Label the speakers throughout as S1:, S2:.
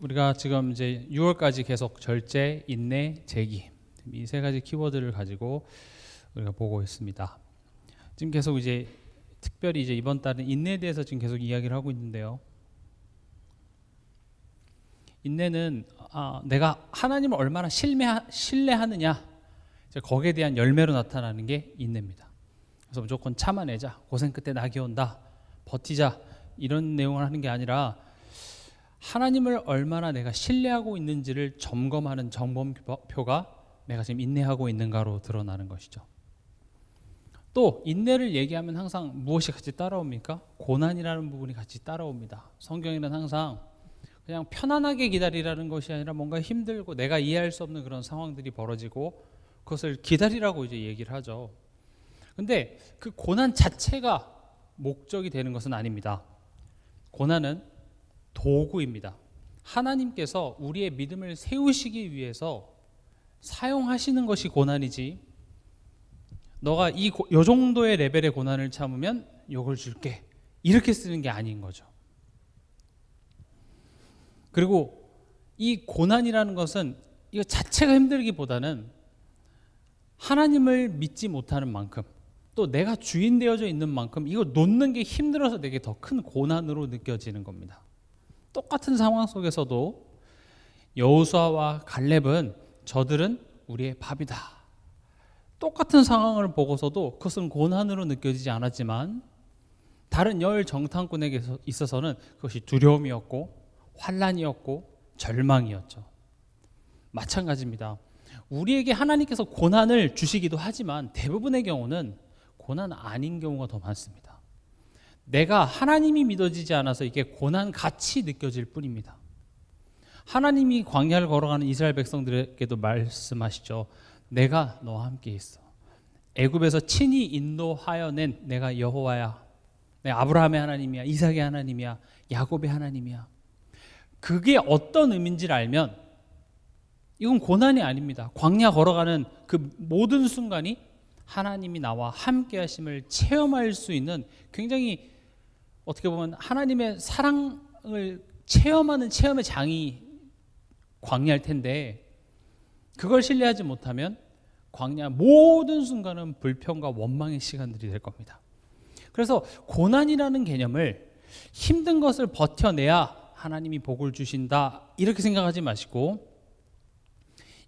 S1: 우리가 지금 이제 6월까지 계속 절제, 인내, 재기 이 세 가지 키워드를 가지고 우리가 보고 있습니다. 지금 계속 이제 특별히 이제 이번 달은 인내에 대해서 지금 계속 이야기를 하고 있는데요. 인내는 내가 하나님을 얼마나 신뢰하느냐, 이제 거기에 대한 열매로 나타나는 게 인내입니다. 그래서 무조건 참아내자, 고생 끝에 낙이 온다, 버티자 이런 내용을 하는 게 아니라 하나님을 얼마나 내가 신뢰하고 있는지를 점검하는 점검표가 내가 지금 인내하고 있는가로 드러나는 것이죠. 또 인내를 얘기하면 항상 무엇이 같이 따라옵니까? 고난이라는 부분이 같이 따라옵니다. 성경에는 항상 그냥 편안하게 기다리라는 것이 아니라 뭔가 힘들고 내가 이해할 수 없는 그런 상황들이 벌어지고 그것을 기다리라고 이제 얘기를 하죠. 근데 그 고난 자체가 목적이 되는 것은 아닙니다. 고난은 도구입니다. 하나님께서 우리의 믿음을 세우시기 위해서 사용하시는 것이 고난이지, 너가 요 정도의 레벨의 고난을 참으면 요걸 줄게 이렇게 쓰는 게 아닌 거죠. 그리고 이 고난이라는 것은 이거 자체가 힘들기보다는 하나님을 믿지 못하는 만큼, 또 내가 주인 되어져 있는 만큼 이거 놓는 게 힘들어서 내게 더 큰 고난으로 느껴지는 겁니다. 똑같은 상황 속에서도 여호수아와 갈렙은 저들은 우리의 밥이다, 똑같은 상황을 보고서도 그것은 고난으로 느껴지지 않았지만 다른 열 정탐꾼에게 있어서는 그것이 두려움이었고 환난이었고 절망이었죠. 마찬가지입니다. 우리에게 하나님께서 고난을 주시기도 하지만 대부분의 경우는 고난 아닌 경우가 더 많습니다. 내가 하나님이 믿어지지 않아서 이게 고난 같이 느껴질 뿐입니다. 하나님이 광야를 걸어가는 이스라엘 백성들에게도 말씀하시죠. 내가 너와 함께 있어. 애굽에서 친히 인도하여 낸 내가 여호와야. 내가 아브라함의 하나님이야, 이삭의 하나님이야, 야곱의 하나님이야. 그게 어떤 의미인지를 알면 이건 고난이 아닙니다. 광야 걸어가는 그 모든 순간이 하나님이 나와 함께 하심을 체험할 수 있는, 굉장히 어떻게 보면 하나님의 사랑을 체험하는 체험의 장이 광야일 텐데, 그걸 신뢰하지 못하면 광야 모든 순간은 불평과 원망의 시간들이 될 겁니다. 그래서 고난이라는 개념을 힘든 것을 버텨내야 하나님이 복을 주신다 이렇게 생각하지 마시고,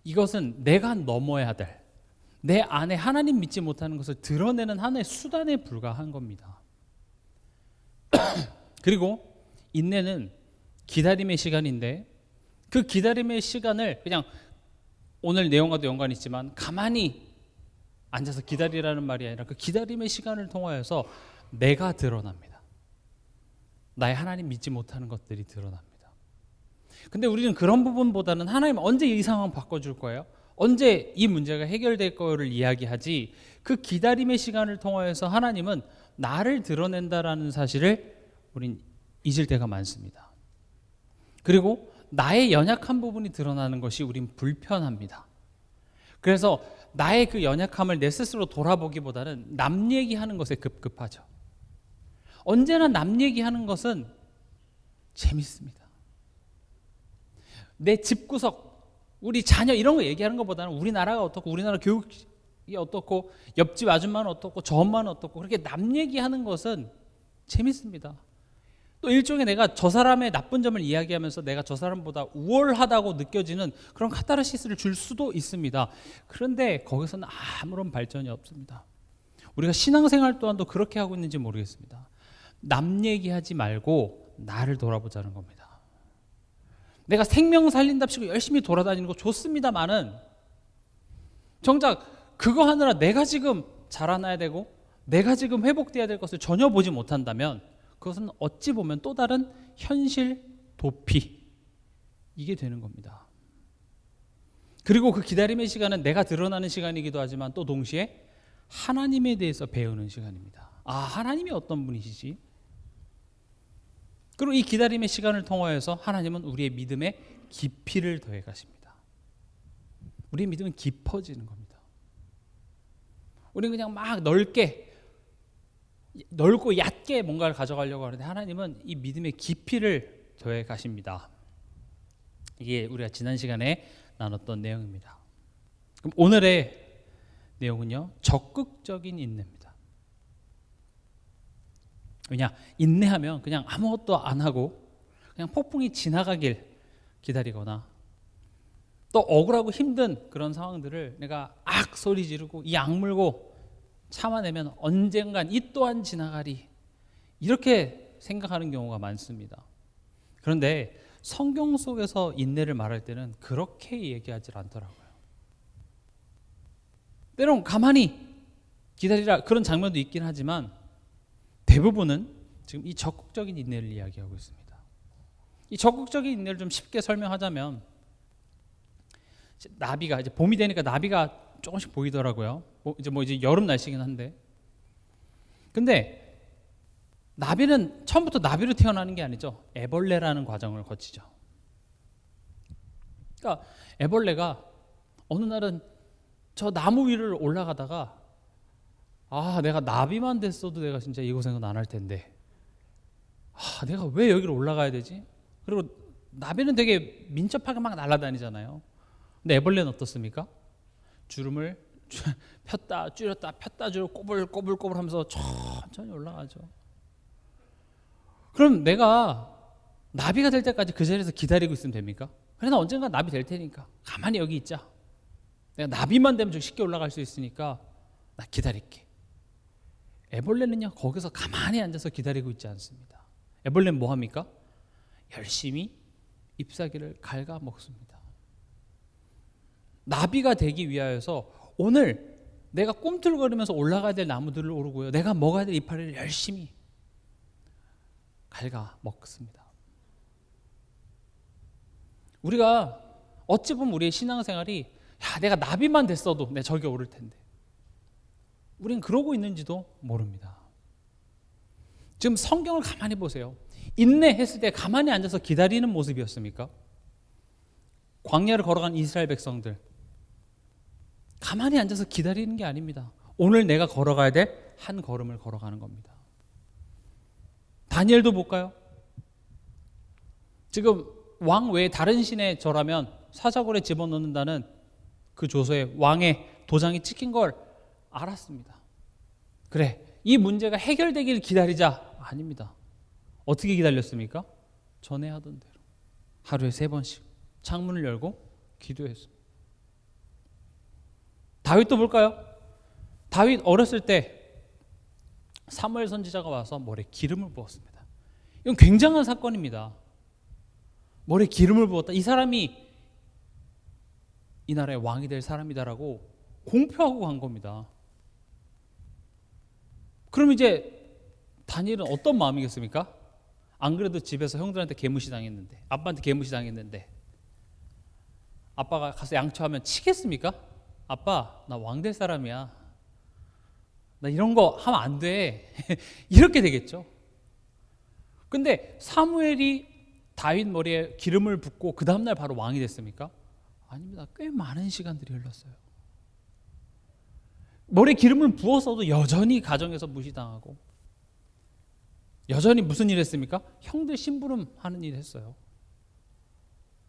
S1: 이것은 내가 넘어야 될, 내 안에 하나님 믿지 못하는 것을 드러내는 하나의 수단에 불과한 겁니다. 그리고 인내는 기다림의 시간인데, 그 기다림의 시간을 그냥 오늘 내용과도 연관이 있지만 가만히 앉아서 기다리라는 말이 아니라 그 기다림의 시간을 통하여서 내가 드러납니다. 나의 하나님 믿지 못하는 것들이 드러납니다. 근데 우리는 그런 부분보다는 하나님 언제 이 상황 바꿔줄 거예요? 언제 이 문제가 해결될 거를 이야기하지, 그 기다림의 시간을 통하여서 하나님은 나를 드러낸다라는 사실을 우린 잊을 때가 많습니다. 그리고 나의 연약한 부분이 드러나는 것이 우린 불편합니다. 그래서 나의 그 연약함을 내 스스로 돌아보기보다는 남 얘기하는 것에 급급하죠. 언제나 남 얘기하는 것은 재밌습니다. 내 집구석, 우리 자녀 이런 거 얘기하는 것보다는 우리나라가 어떻고, 우리나라 교육이 어떻고, 옆집 아줌마는 어떻고, 저 엄마는 어떻고, 그렇게 남 얘기하는 것은 재밌습니다. 또 일종의 내가 저 사람의 나쁜 점을 이야기하면서 내가 저 사람보다 우월하다고 느껴지는 그런 카타르시스를 줄 수도 있습니다. 그런데 거기서는 아무런 발전이 없습니다. 우리가 신앙생활 또한도 그렇게 하고 있는지 모르겠습니다. 남 얘기하지 말고 나를 돌아보자는 겁니다. 내가 생명 살린답시고 열심히 돌아다니는 거 좋습니다만은 정작 그거 하느라 내가 지금 자라나야 되고 내가 지금 회복돼야 될 것을 전혀 보지 못한다면 그것은 어찌 보면 또 다른 현실 도피, 이게 되는 겁니다. 그리고 그 기다림의 시간은 내가 드러나는 시간이기도 하지만 또 동시에 하나님에 대해서 배우는 시간입니다. 하나님이 어떤 분이시지? 그리고 이 기다림의 시간을 통하여서 하나님은 우리의 믿음에 깊이를 더해 가십니다. 우리의 믿음은 깊어지는 겁니다. 우리는 그냥 막 넓고 얕게 뭔가를 가져가려고 하는데 하나님은 이 믿음의 깊이를 더해 가십니다. 이게 우리가 지난 시간에 나눴던 내용입니다. 그럼 오늘의 내용은요, 적극적인 인내입니다. 왜냐, 인내하면 그냥 아무것도 안 하고 그냥 폭풍이 지나가길 기다리거나, 또 억울하고 힘든 그런 상황들을 내가 악 소리 지르고 이 악물고 참아내면 언젠간 이 또한 지나가리, 이렇게 생각하는 경우가 많습니다. 그런데 성경 속에서 인내를 말할 때는 그렇게 얘기하지 않더라고요. 때론 가만히 기다리라, 그런 장면도 있긴 하지만 대부분은 지금 이 적극적인 인내를 이야기하고 있습니다. 이 적극적인 인내를 좀 쉽게 설명하자면, 나비가 이제 봄이 되니까 나비가 조금씩 보이더라고요. 이제 여름 날씨긴 한데, 근데 나비는 처음부터 나비로 태어나는 게 아니죠. 애벌레라는 과정을 거치죠. 그러니까 애벌레가 어느 날은 저 나무 위를 올라가다가, 내가 나비만 됐어도 내가 진짜 이 고생은 안 할 텐데, 내가 왜 여기로 올라가야 되지? 그리고 나비는 되게 민첩하게 막 날아다니잖아요. 근데 애벌레는 어떻습니까? 주름을 폈다 줄였다 폈다 줄여 꼬불꼬불 하면서 천천히 올라가죠. 그럼 내가 나비가 될 때까지 그 자리에서 기다리고 있으면 됩니까? 그래, 나 언젠가 나비 될 테니까 가만히 여기 있자. 내가 나비만 되면 좀 쉽게 올라갈 수 있으니까 나 기다릴게. 애벌레는요, 거기서 가만히 앉아서 기다리고 있지 않습니다. 애벌레는 뭐 합니까? 열심히 잎사귀를 갉아 먹습니다. 나비가 되기 위하여서 오늘 내가 꿈틀거리면서 올라가야 될 나무들을 오르고요, 내가 먹어야 될 이파리를 열심히 갉아 먹습니다. 우리가 어찌 보면 우리의 신앙생활이, 내가 나비만 됐어도 내 저기 오를 텐데, 우린 그러고 있는지도 모릅니다. 지금 성경을 가만히 보세요. 인내했을 때 가만히 앉아서 기다리는 모습이었습니까? 광야를 걸어간 이스라엘 백성들, 가만히 앉아서 기다리는 게 아닙니다. 오늘 내가 걸어가야 될 한 걸음을 걸어가는 겁니다. 다니엘도 볼까요? 지금 왕 외에 다른 신의 절하면 사자굴에 집어넣는다는 그 조서에 왕의 도장이 찍힌 걸 알았습니다. 그래, 이 문제가 해결되길 기다리자. 아닙니다. 어떻게 기다렸습니까? 전에 하던 대로 하루에 3번씩 창문을 열고 기도했습니다. 다윗도 볼까요? 다윗 어렸을 때 사무엘 선지자가 와서 머리에 기름을 부었습니다. 이건 굉장한 사건입니다. 머리에 기름을 부었다. 이 사람이 이 나라의 왕이 될 사람이다라고 공표하고 간 겁니다. 그럼 이제 다니엘은 어떤 마음이겠습니까? 안 그래도 집에서 형들한테 개무시 당했는데, 아빠한테 개무시 당했는데, 아빠가 가서 양초하면 치겠습니까? 아빠, 나 왕 될 사람이야. 나 이런 거 하면 안 돼. 이렇게 되겠죠. 근데 사무엘이 다윗 머리에 기름을 붓고 그 다음날 바로 왕이 됐습니까? 아닙니다. 꽤 많은 시간들이 흘렀어요. 머리에 기름을 부었어도 여전히 가정에서 무시당하고, 여전히 무슨 일 했습니까? 형들 심부름하는 일 했어요.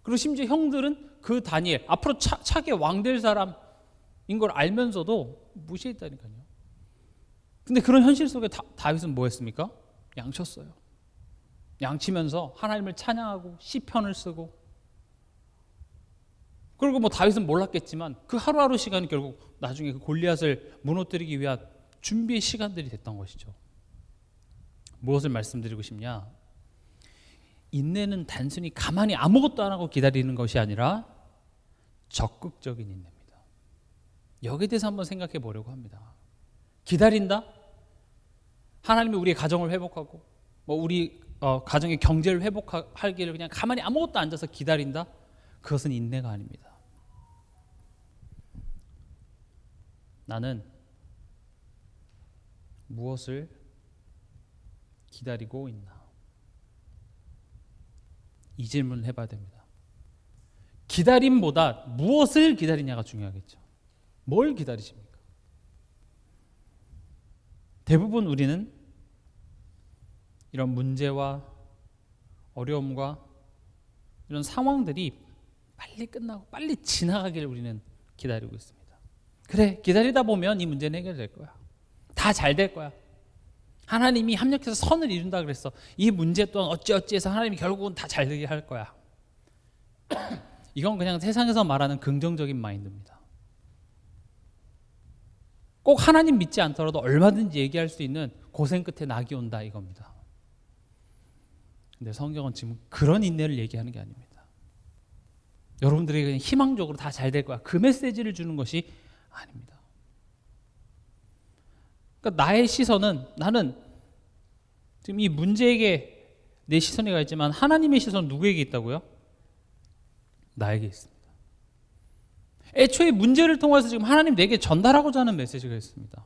S1: 그리고 심지어 형들은 그 다니엘, 앞으로 차게 왕 될 사람인 걸 알면서도 무시했다니까요. 근데 그런 현실 속에 다윗은 뭐 했습니까? 양쳤어요. 양치면서 하나님을 찬양하고 시편을 쓰고, 그리고 뭐 다윗은 몰랐겠지만 그 하루하루 시간이 결국 나중에 그 골리앗을 무너뜨리기 위한 준비의 시간들이 됐던 것이죠. 무엇을 말씀드리고 싶냐? 인내는 단순히 가만히 아무것도 안 하고 기다리는 것이 아니라 적극적인 인내입니다. 여기에 대해서 한번 생각해 보려고 합니다. 기다린다? 하나님이 우리의 가정을 회복하고 우리 가정의 경제를 회복하기를 그냥 가만히 아무것도 앉아서 기다린다? 그것은 인내가 아닙니다. 나는 무엇을 기다리고 있나? 이 질문을 해봐야 됩니다. 기다림보다 무엇을 기다리냐가 중요하겠죠. 뭘 기다리십니까? 대부분 우리는 이런 문제와 어려움과 이런 상황들이 빨리 끝나고 빨리 지나가길 우리는 기다리고 있습니다. 그래, 기다리다 보면 이 문제는 해결될 거야. 다 잘 될 거야. 하나님이 합력해서 선을 이룬다 그랬어. 이 문제 또한 어찌어찌해서 하나님이 결국은 다 잘 되게 할 거야. 이건 그냥 세상에서 말하는 긍정적인 마인드입니다. 꼭 하나님 믿지 않더라도 얼마든지 얘기할 수 있는 고생 끝에 낙이 온다 이겁니다. 근데 성경은 지금 그런 인내를 얘기하는 게 아닙니다. 여러분들이 그냥 희망적으로 다 잘 될 거야, 그 메시지를 주는 것이 아닙니다. 그러니까 나의 시선은, 나는 지금 이 문제에게 내 시선이 가 있지만 하나님의 시선은 누구에게 있다고요? 나에게 있습니다. 애초에 문제를 통해서 지금 하나님 내게 전달하고자 하는 메시지가 있습니다.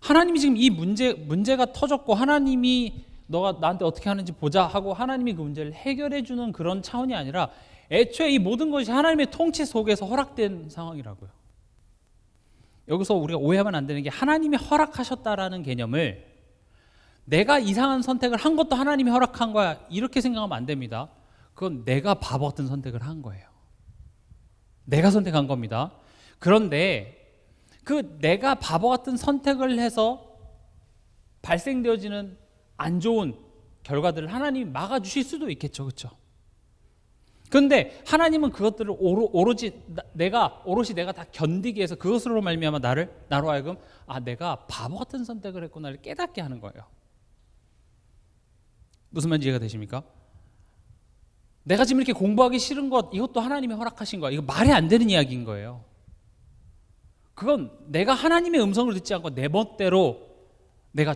S1: 하나님이 지금 이 문제가 터졌고 하나님이 너가 나한테 어떻게 하는지 보자 하고 하나님이 그 문제를 해결해 주는 그런 차원이 아니라 애초에 이 모든 것이 하나님의 통치 속에서 허락된 상황이라고요. 여기서 우리가 오해하면 안 되는 게, 하나님이 허락하셨다라는 개념을 내가 이상한 선택을 한 것도 하나님이 허락한 거야 이렇게 생각하면 안 됩니다. 그건 내가 바보 같은 선택을 한 거예요. 내가 선택한 겁니다. 그런데 그 내가 바보 같은 선택을 해서 발생되어지는 안 좋은 결과들을 하나님이 막아주실 수도 있겠죠. 그렇죠? 그런데 하나님은 그것들을 오롯이 내가 다 견디게 해서 그것으로 말미암아 나로 하여금 내가 바보 같은 선택을 했구나를 깨닫게 하는 거예요. 무슨 말인지 이해가 되십니까? 내가 지금 이렇게 공부하기 싫은 것, 이것도 하나님이 허락하신 거야. 이거 말이 안 되는 이야기인 거예요. 그건 내가 하나님의 음성을 듣지 않고 내 멋대로 내가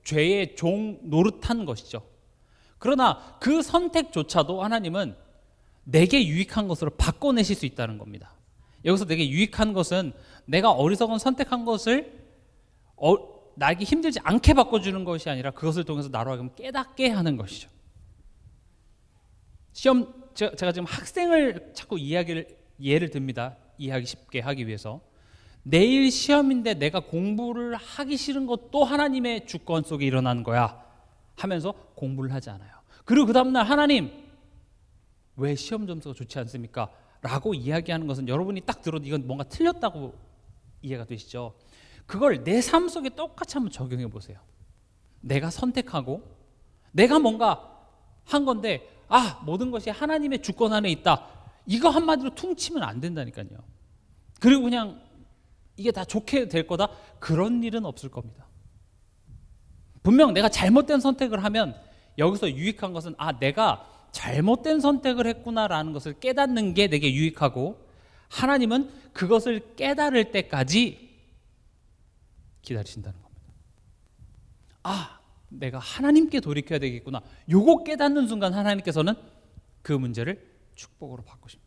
S1: 죄의 종 노릇한 것이죠. 그러나 그 선택조차도 하나님은 내게 유익한 것으로 바꿔내실 수 있다는 겁니다. 여기서 내게 유익한 것은 내가 어리석은 선택한 것을 나에게 힘들지 않게 바꿔주는 것이 아니라 그것을 통해서 나로 하여금 깨닫게 하는 것이죠. 제가 지금 학생을 자꾸 예를 듭니다. 이해하기 쉽게 하기 위해서. 내일 시험인데 내가 공부를 하기 싫은 것도 하나님의 주권 속에 일어나는 거야 하면서 공부를 하지 않아요. 그리고 그 다음날 하나님 왜 시험 점수가 좋지 않습니까? 라고 이야기하는 것은 여러분이 딱 들어도 이건 뭔가 틀렸다고 이해가 되시죠? 그걸 내 삶 속에 똑같이 한번 적용해 보세요. 내가 선택하고 내가 뭔가 한 건데 모든 것이 하나님의 주권 안에 있다. 이거 한마디로 퉁치면 안 된다니까요. 그리고 그냥 이게 다 좋게 될 거다. 그런 일은 없을 겁니다. 분명 내가 잘못된 선택을 하면 여기서 유익한 것은 내가 잘못된 선택을 했구나라는 것을 깨닫는 게 내게 유익하고, 하나님은 그것을 깨달을 때까지 기다리신다는 겁니다. 내가 하나님께 돌이켜야 되겠구나. 요거 깨닫는 순간 하나님께서는 그 문제를 축복으로 바꾸십니다.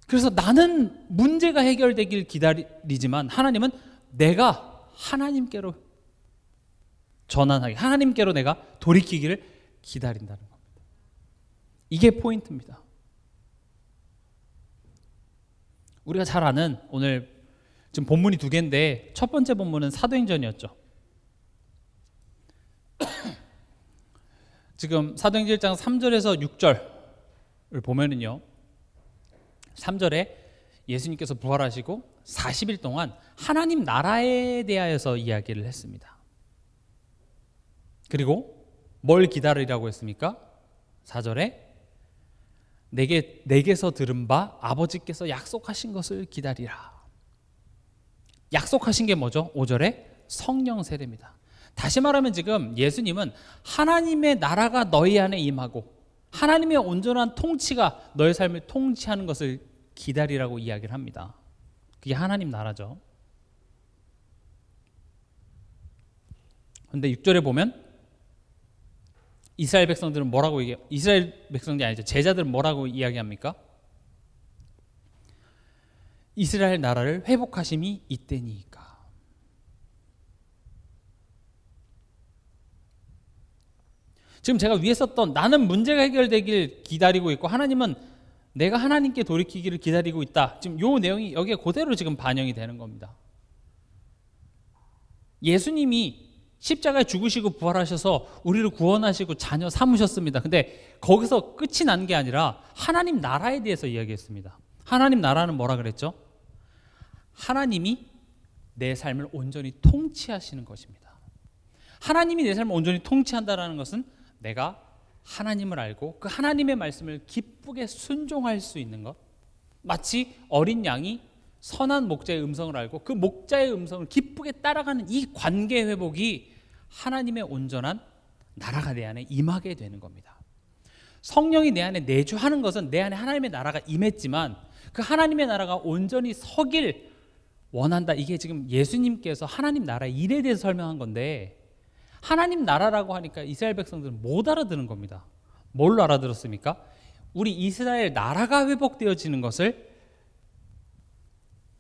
S1: 그래서 나는 문제가 해결되길 기다리지만 하나님은 내가 하나님께로 전환하게, 하나님께로 내가 돌이키기를 기다린다는 겁니다. 이게 포인트입니다. 우리가 잘 아는, 오늘 지금 본문이 2개인데 첫 번째 본문은 사도행전이었죠. 지금 사도행전 1장 3절에서 6절을 보면은요, 3절에 예수님께서 부활하시고 40일 동안 하나님 나라에 대하여서 이야기를 했습니다. 그리고 뭘 기다리라고 했습니까? 4절에 내게서 들은 바 아버지께서 약속하신 것을 기다리라. 약속하신 게 뭐죠? 5절에 성령 세례입니다. 다시 말하면 지금 예수님은 하나님의 나라가 너희 안에 임하고 하나님의 온전한 통치가 너의 삶을 통치하는 것을 기다리라고 이야기를 합니다. 그게 하나님 나라죠. 그런데 6절에 보면 이스라엘 백성들은 뭐라고 얘기해요? 이스라엘 백성이 아니죠. 제자들은 뭐라고 이야기합니까? 이스라엘 나라를 회복하심이 이때니까. 지금 제가 위에 썼던 나는 문제가 해결되길 기다리고 있고 하나님은 내가 하나님께 돌이키기를 기다리고 있다. 지금 이 내용이 여기에 그대로 지금 반영이 되는 겁니다. 예수님이 십자가에 죽으시고 부활하셔서 우리를 구원하시고 자녀 삼으셨습니다. 근데 거기서 끝이 난 게 아니라 하나님 나라에 대해서 이야기했습니다. 하나님 나라는 뭐라 그랬죠? 하나님이 내 삶을 온전히 통치하시는 것입니다. 하나님이 내 삶을 온전히 통치한다는 것은 내가 하나님을 알고 그 하나님의 말씀을 기쁘게 순종할 수 있는 것, 마치 어린 양이 선한 목자의 음성을 알고 그 목자의 음성을 기쁘게 따라가는 이 관계 회복이 하나님의 온전한 나라가 내 안에 임하게 되는 겁니다. 성령이 내 안에 내주하는 것은 내 안에 하나님의 나라가 임했지만 그 하나님의 나라가 온전히 서길 원한다. 이게 지금 예수님께서 하나님 나라의 일에 대해서 설명한 건데, 하나님 나라라고 하니까 이스라엘 백성들은 못 알아듣는 겁니다. 뭘로 알아들었습니까? 우리 이스라엘 나라가 회복되어지는 것을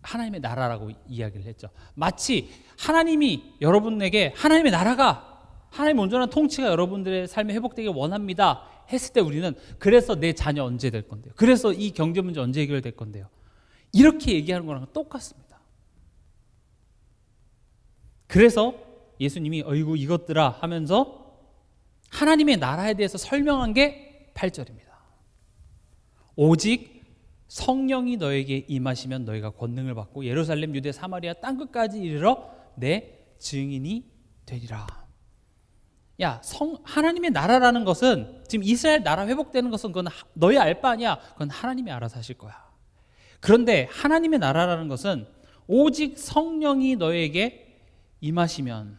S1: 하나님의 나라라고 이야기를 했죠. 마치 하나님이 여러분에게 하나님의 나라가, 하나님의 온전한 통치가 여러분들의 삶에 회복되길 원합니다 했을 때 우리는 그래서 내 자녀 언제 될 건데요? 그래서 이 경제 문제 언제 해결될 건데요? 이렇게 얘기하는 거랑 똑같습니다. 그래서 예수님이 어이구 이것들아 하면서 하나님의 나라에 대해서 설명한 게 8절입니다. 오직 성령이 너에게 임하시면 너희가 권능을 받고 예루살렘, 유대, 사마리아 땅끝까지 이르러 내 증인이 되리라. 야, 하나님의 나라라는 것은, 지금 이스라엘 나라 회복되는 것은 그건 너희 알 바 아니야. 그건 하나님이 알아서 하실 거야. 그런데 하나님의 나라라는 것은 오직 성령이 너에게 임하시면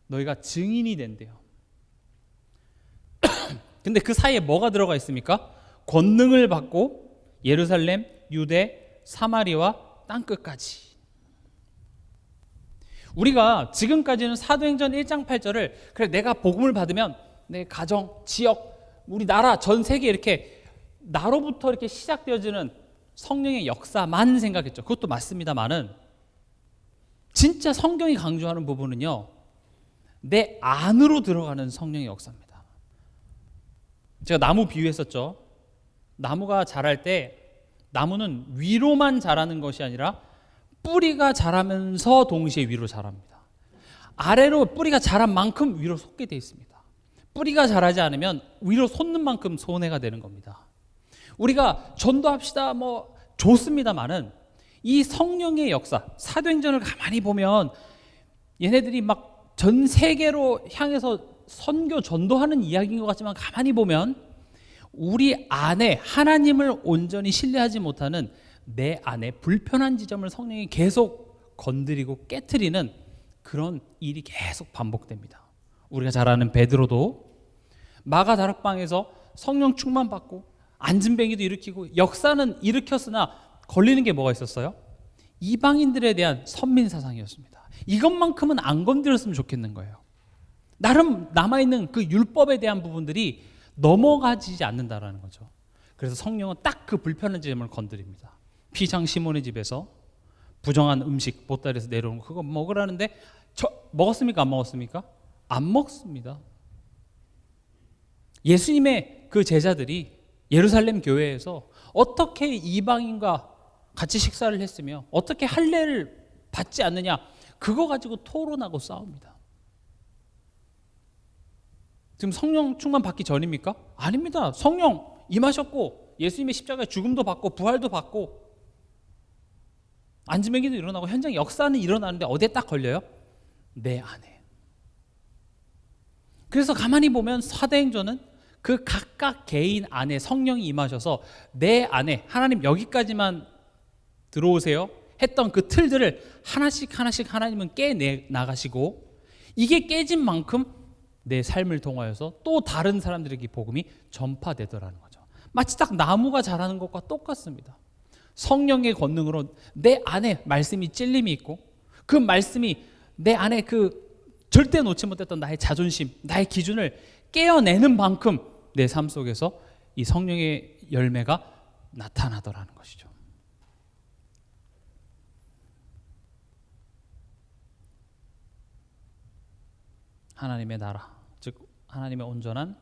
S1: 너희가 증인이 된대요. 근데 그 사이에 뭐가 들어가 있습니까? 권능을 받고 예루살렘, 유대, 사마리아 땅끝까지. 우리가 지금까지는 사도행전 1장 8절을 그래 내가 복음을 받으면 내 가정, 지역, 우리 나라, 전 세계 이렇게 나로부터 이렇게 시작되어지는 성령의 역사만 생각했죠. 그것도 맞습니다만은 진짜 성경이 강조하는 부분은요, 내 안으로 들어가는 성령의 역사입니다. 제가 나무 비유했었죠. 나무가 자랄 때 나무는 위로만 자라는 것이 아니라 뿌리가 자라면서 동시에 위로 자랍니다. 아래로 뿌리가 자란 만큼 위로 솟게 되어 있습니다. 뿌리가 자라지 않으면 위로 솟는 만큼 손해가 되는 겁니다. 우리가 전도합시다 뭐 좋습니다만은 이 성령의 역사, 사도행전을 가만히 보면 얘네들이 막 전 세계로 향해서 선교 전도하는 이야기인 것 같지만 가만히 보면 우리 안에 하나님을 온전히 신뢰하지 못하는 내 안에 불편한 지점을 성령이 계속 건드리고 깨트리는 그런 일이 계속 반복됩니다. 우리가 잘 아는 베드로도 마가 다락방에서 성령 충만 받고 안진뱅이도 일으키고 역사는 일으켰으나 걸리는 게 뭐가 있었어요? 이방인들에 대한 선민사상이었습니다. 이것만큼은 안 건드렸으면 좋겠는 거예요. 나름 남아있는 그 율법에 대한 부분들이 넘어가지 않는다라는 거죠. 그래서 성령은 딱 그 불편한 지점을 건드립니다. 피장 시몬의 집에서 부정한 음식 보따리에서 내려오는 거 그거 먹으라는데 먹었습니까? 안 먹었습니까? 안 먹습니다. 예수님의 그 제자들이 예루살렘 교회에서 어떻게 이방인과 같이 식사를 했으며 어떻게 할례를 받지 않느냐, 그거 가지고 토론하고 싸웁니다. 지금 성령 충만 받기 전입니까? 아닙니다. 성령 임하셨고 예수님의 십자가의 죽음도 받고 부활도 받고 안지매기도 일어나고 현장 역사는 일어나는데 어디에 딱 걸려요? 내 안에. 그래서 가만히 보면 사도행전은 그 각각 개인 안에 성령이 임하셔서 내 안에 하나님 여기까지만 들어오세요 했던 그 틀들을 하나씩 하나씩 하나님은 깨나가시고 이게 깨진 만큼 내 삶을 통하여서 또 다른 사람들에게 복음이 전파되더라는 거죠. 마치 딱 나무가 자라는 것과 똑같습니다. 성령의 권능으로 내 안에 말씀이 찔림이 있고 그 말씀이 내 안에 그 절대 놓지 못했던 나의 자존심, 나의 기준을 깨어내는 만큼 내 삶 속에서 이 성령의 열매가 나타나더라는 것이죠. 하나님의 나라, 즉 하나님의 온전한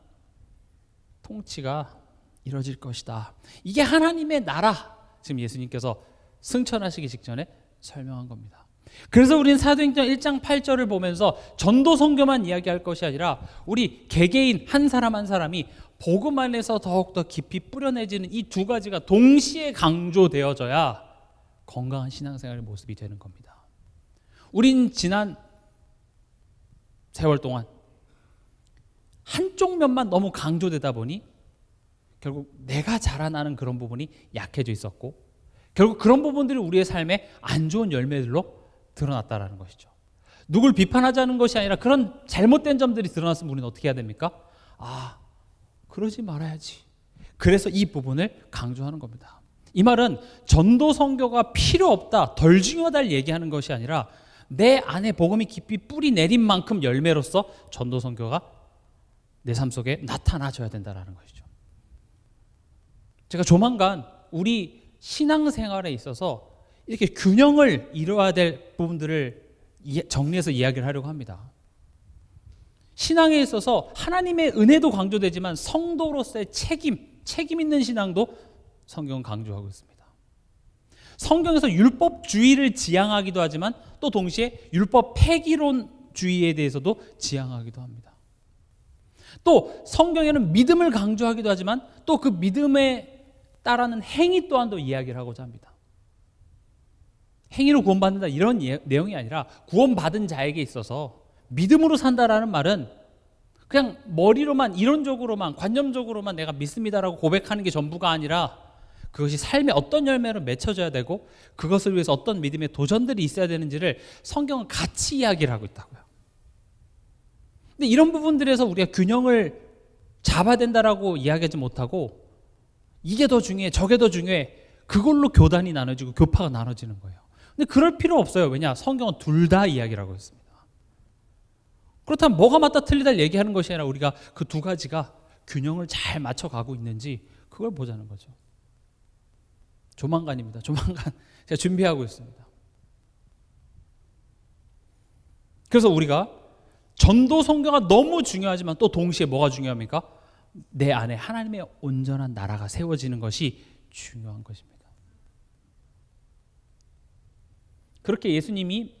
S1: 통치가 이루어질 것이다. 이게 하나님의 나라, 지금 예수님께서 승천하시기 직전에 설명한 겁니다. 그래서 우리는 사도행전 1장 8절을 보면서 전도 선교만 이야기할 것이 아니라 우리 개개인 한 사람 한 사람이 복음 안에서 더욱더 깊이 뿌려내지는 이 두 가지가 동시에 강조되어져야 건강한 신앙생활의 모습이 되는 겁니다. 우린 지난 세월 동안 한쪽 면만 너무 강조되다 보니 결국 내가 자라나는 그런 부분이 약해져 있었고, 결국 그런 부분들이 우리의 삶에 안 좋은 열매들로 드러났다라는 것이죠. 누굴 비판하자는 것이 아니라 그런 잘못된 점들이 드러났으면 우리는 어떻게 해야 됩니까? 그러지 말아야지. 그래서 이 부분을 강조하는 겁니다. 이 말은 전도 선교가 필요 없다, 덜 중요하다를 얘기하는 것이 아니라 내 안에 복음이 깊이 뿌리 내린 만큼 열매로서 전도 선교가 내 삶 속에 나타나줘야 된다는 것이죠. 제가 조만간 우리 신앙생활에 있어서 이렇게 균형을 이루어야 될 부분들을 정리해서 이야기를 하려고 합니다. 신앙에 있어서 하나님의 은혜도 강조되지만 성도로서의 책임 있는 신앙도 성경은 강조하고 있습니다. 성경에서 율법주의를 지향하기도 하지만 또 동시에 율법 폐기론주의에 대해서도 지향하기도 합니다. 또 성경에는 믿음을 강조하기도 하지만 또 그 믿음에 따르는 행위 또한도 이야기를 하고자 합니다. 행위로 구원받는다 이런 내용이 아니라 구원받은 자에게 있어서 믿음으로 산다라는 말은 그냥 머리로만 이론적으로만 관념적으로만 내가 믿습니다라고 고백하는 게 전부가 아니라 그것이 삶의 어떤 열매로 맺혀져야 되고 그것을 위해서 어떤 믿음의 도전들이 있어야 되는지를 성경은 같이 이야기를 하고 있다고요. 근데 이런 부분들에서 우리가 균형을 잡아야 된다라고 이야기하지 못하고 이게 더 중요해 저게 더 중요해 그걸로 교단이 나눠지고 교파가 나눠지는 거예요. 근데 그럴 필요 없어요. 왜냐? 성경은 둘 다 이야기를 하고 있습니다. 그렇다면 뭐가 맞다 틀리다 얘기하는 것이 아니라 우리가 그 두 가지가 균형을 잘 맞춰가고 있는지 그걸 보자는 거죠. 조만간입니다. 조만간 제가 준비하고 있습니다. 그래서 우리가 전도 선교가 너무 중요하지만 또 동시에 뭐가 중요합니까? 내 안에 하나님의 온전한 나라가 세워지는 것이 중요한 것입니다. 그렇게 예수님이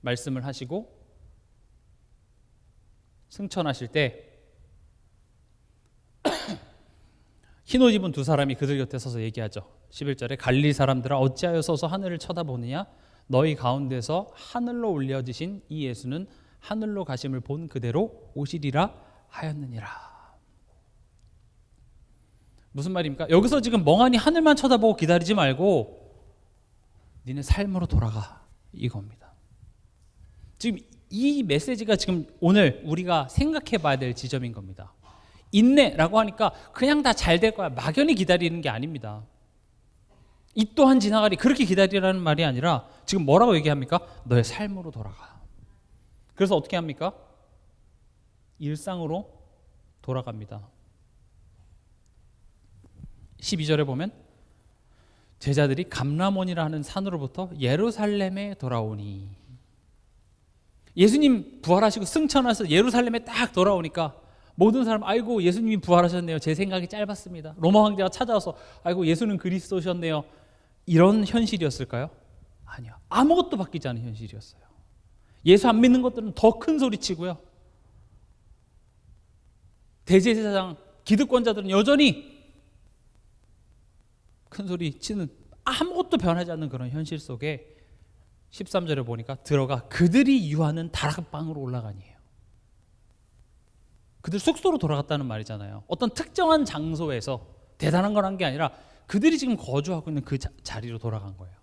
S1: 말씀을 하시고 승천하실 때 흰옷 입은 두 사람이 그들 곁에 서서 얘기하죠. 11절에 갈릴리 사람들아 어찌하여 서서 하늘을 쳐다보느냐 너희 가운데서 하늘로 올려지신 이 예수는 하늘로 가심을 본 그대로 오시리라 하였느니라. 무슨 말입니까? 여기서 지금 멍하니 하늘만 쳐다보고 기다리지 말고 니네 삶으로 돌아가 이겁니다. 지금 이 메시지가 지금 오늘 우리가 생각해 봐야 될 지점인 겁니다. 인내라고 하니까 그냥 다 잘 될 거야 막연히 기다리는 게 아닙니다. 이 또한 지나가리 그렇게 기다리라는 말이 아니라 지금 뭐라고 얘기합니까? 너의 삶으로 돌아가. 그래서 어떻게 합니까? 일상으로 돌아갑니다. 12절에 보면 제자들이 감람원이라 하는 산으로부터 예루살렘에 돌아오니 예수님 부활하시고 승천하셔서 예루살렘에 딱 돌아오니까 모든 사람 아이고 예수님이 부활하셨네요. 제 생각이 짧았습니다. 로마 황제가 찾아와서 아이고 예수는 그리스도셨네요. 이런 현실이었을까요? 아니요. 아무것도 바뀌지 않은 현실이었어요. 예수 안 믿는 것들은 더 큰 소리 치고요. 대제사장 기득권자들은 여전히 큰 소리 치는 아무것도 변하지 않는 그런 현실 속에 13절에 보니까 들어가 그들이 유하는 다락방으로 올라가니에요. 그들 숙소로 돌아갔다는 말이잖아요. 어떤 특정한 장소에서 대단한 걸 한 게 아니라 그들이 지금 거주하고 있는 그 자리로 돌아간 거예요.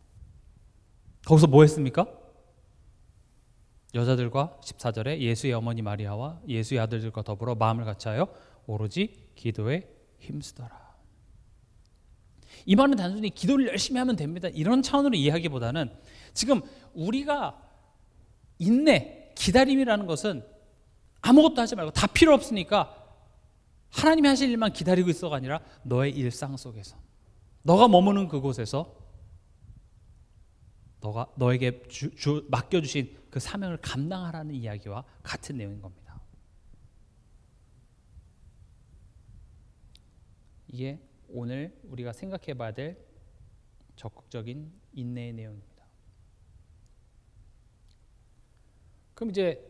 S1: 거기서 뭐 했습니까? 여자들과 14절에 예수의 어머니 마리아와 예수의 아들들과 더불어 마음을 같이하여 오로지 기도에 힘쓰더라. 이 말은 단순히 기도를 열심히 하면 됩니다 이런 차원으로 이해하기보다는 지금 우리가 인내, 기다림이라는 것은 아무것도 하지 말고 다 필요 없으니까 하나님이 하실 일만 기다리고 있어가 아니라 너의 일상 속에서 너가 머무는 그곳에서 너에게 맡겨주신 그 사명을 감당하라는 이야기와 같은 내용인 겁니다. 이게 오늘 우리가 생각해 봐야 될 적극적인 인내의 내용입니다. 그럼 이제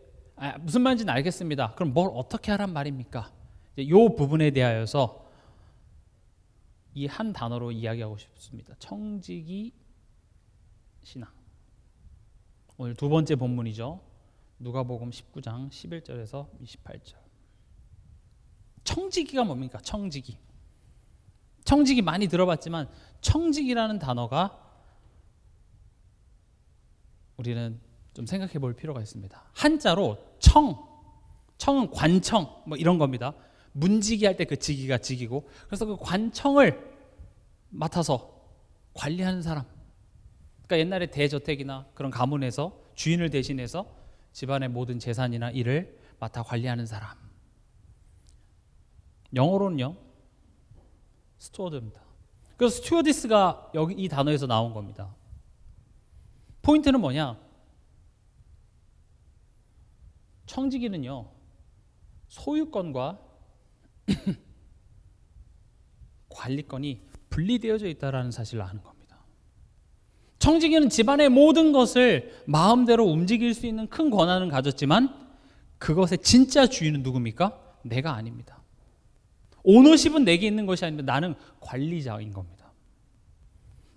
S1: 무슨 말인지는 알겠습니다. 그럼 뭘 어떻게 하란 말입니까? 이 부분에 대하여서 이 한 단어로 이야기하고 싶습니다. 청지기 신앙. 오늘 두 번째 본문이죠. 누가복음 19장 11절에서 28절. 청지기가 뭡니까? 청지기. 청지기 많이 들어봤지만 청지기라는 단어가 우리는 좀 생각해 볼 필요가 있습니다. 한자로 청은 관청 뭐 이런 겁니다. 문지기 할 때 그 지기가 지기고, 그래서 그 관청을 맡아서 관리하는 사람. 그러니까 옛날에 대저택이나 그런 가문에서 주인을 대신해서 집안의 모든 재산이나 일을 맡아 관리하는 사람. 영어로는요, 스튜어드입니다. 그래서 스튜어디스가 여기 이 단어에서 나온 겁니다. 포인트는 뭐냐? 청지기는요, 소유권과 관리권이 분리되어져 있다는 사실을 아는 겁니다. 청지기는 집안의 모든 것을 마음대로 움직일 수 있는 큰 권한은 가졌지만 그것의 진짜 주인은 누굽니까? 내가 아닙니다. 오너십은 내게 있는 것이 아닙니다. 나는 관리자인 겁니다.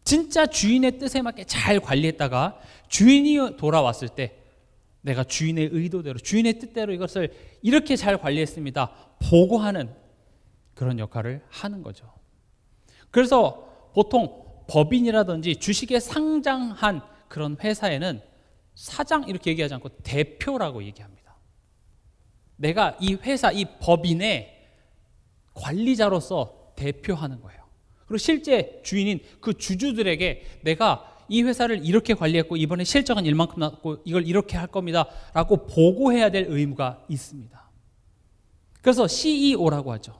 S1: 진짜 주인의 뜻에 맞게 잘 관리했다가 주인이 돌아왔을 때 내가 주인의 의도대로, 주인의 뜻대로 이것을 이렇게 잘 관리했습니다, 보고하는 그런 역할을 하는 거죠. 그래서 보통 법인이라든지 주식에 상장한 그런 회사에는 사장 이렇게 얘기하지 않고 대표라고 얘기합니다. 내가 이 회사, 이 법인의 관리자로서 대표하는 거예요. 그리고 실제 주인인 그 주주들에게 내가 이 회사를 이렇게 관리했고 이번에 실적은 일만큼 났고 이걸 이렇게 할 겁니다 라고 보고해야 될 의무가 있습니다. 그래서 CEO라고 하죠.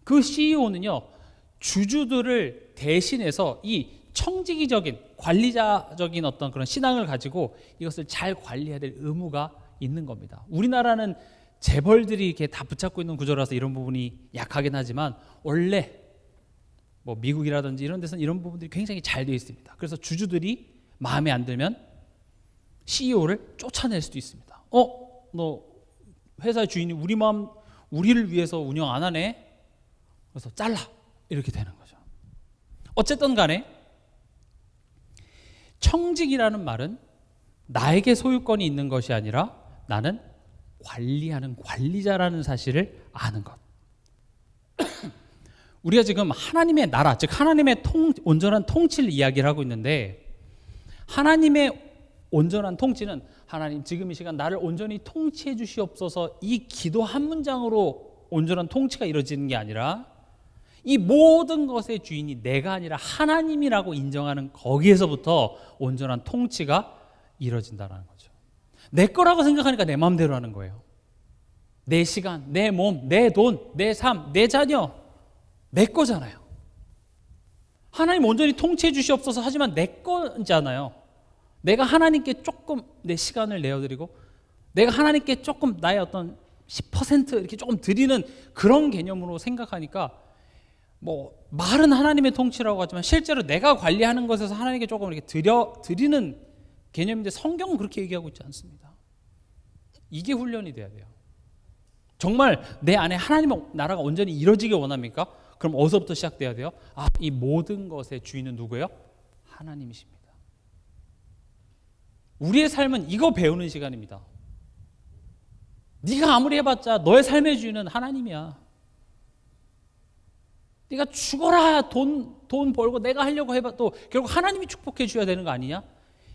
S1: 그 CEO는요, 주주들을 대신해서 이 청지기적인 관리자적인 어떤 그런 신앙을 가지고 이것을 잘 관리해야 될 의무가 있는 겁니다. 우리나라는 재벌들이 이렇게 다 붙잡고 있는 구조라서 이런 부분이 약하긴 하지만 원래 뭐 미국이라든지 이런 데서는 이런 부분들이 굉장히 잘 되어 있습니다. 그래서 주주들이 마음에 안 들면 CEO를 쫓아낼 수도 있습니다. 너 회사의 주인이 우리를 위해서 운영 안 하네. 그래서 잘라. 이렇게 되는 거죠. 어쨌든 간에 청직이라는 말은 나에게 소유권이 있는 것이 아니라 나는 관리하는 관리자라는 사실을 아는 것. 우리가 지금 하나님의 나라, 즉 하나님의 온전한 통치를 이야기를 하고 있는데, 하나님의 온전한 통치는 하나님 지금 이 시간 나를 온전히 통치해 주시옵소서 이 기도 한 문장으로 온전한 통치가 이루어지는 게 아니라 이 모든 것의 주인이 내가 아니라 하나님이라고 인정하는 거기에서부터 온전한 통치가 이루어진다는 거죠. 내 거라고 생각하니까 내 마음대로 하는 거예요. 내 시간, 내 몸, 내 돈, 내 삶, 내 자녀 내 거잖아요. 하나님 온전히 통치해 주시옵소서 하지만 내 거잖아요. 내가 하나님께 조금 내 시간을 내어드리고 내가 하나님께 조금 나의 어떤 10% 이렇게 조금 드리는 그런 개념으로 생각하니까 뭐 말은 하나님의 통치라고 하지만 실제로 내가 관리하는 것에서 하나님께 조금 이렇게 드리는 개념인데 성경은 그렇게 얘기하고 있지 않습니다. 이게 훈련이 돼야 돼요. 정말 내 안에 하나님의 나라가 온전히 이루어지길 원합니까? 그럼 어디서부터 시작돼야 돼요? 이 모든 것의 주인은 누구예요? 하나님이십니다. 우리의 삶은 이거 배우는 시간입니다. 네가 아무리 해봤자 너의 삶의 주인은 하나님이야. 네가 죽어라 돈 벌고 내가 하려고 해봐도 결국 하나님이 축복해 줘야 되는 거 아니냐?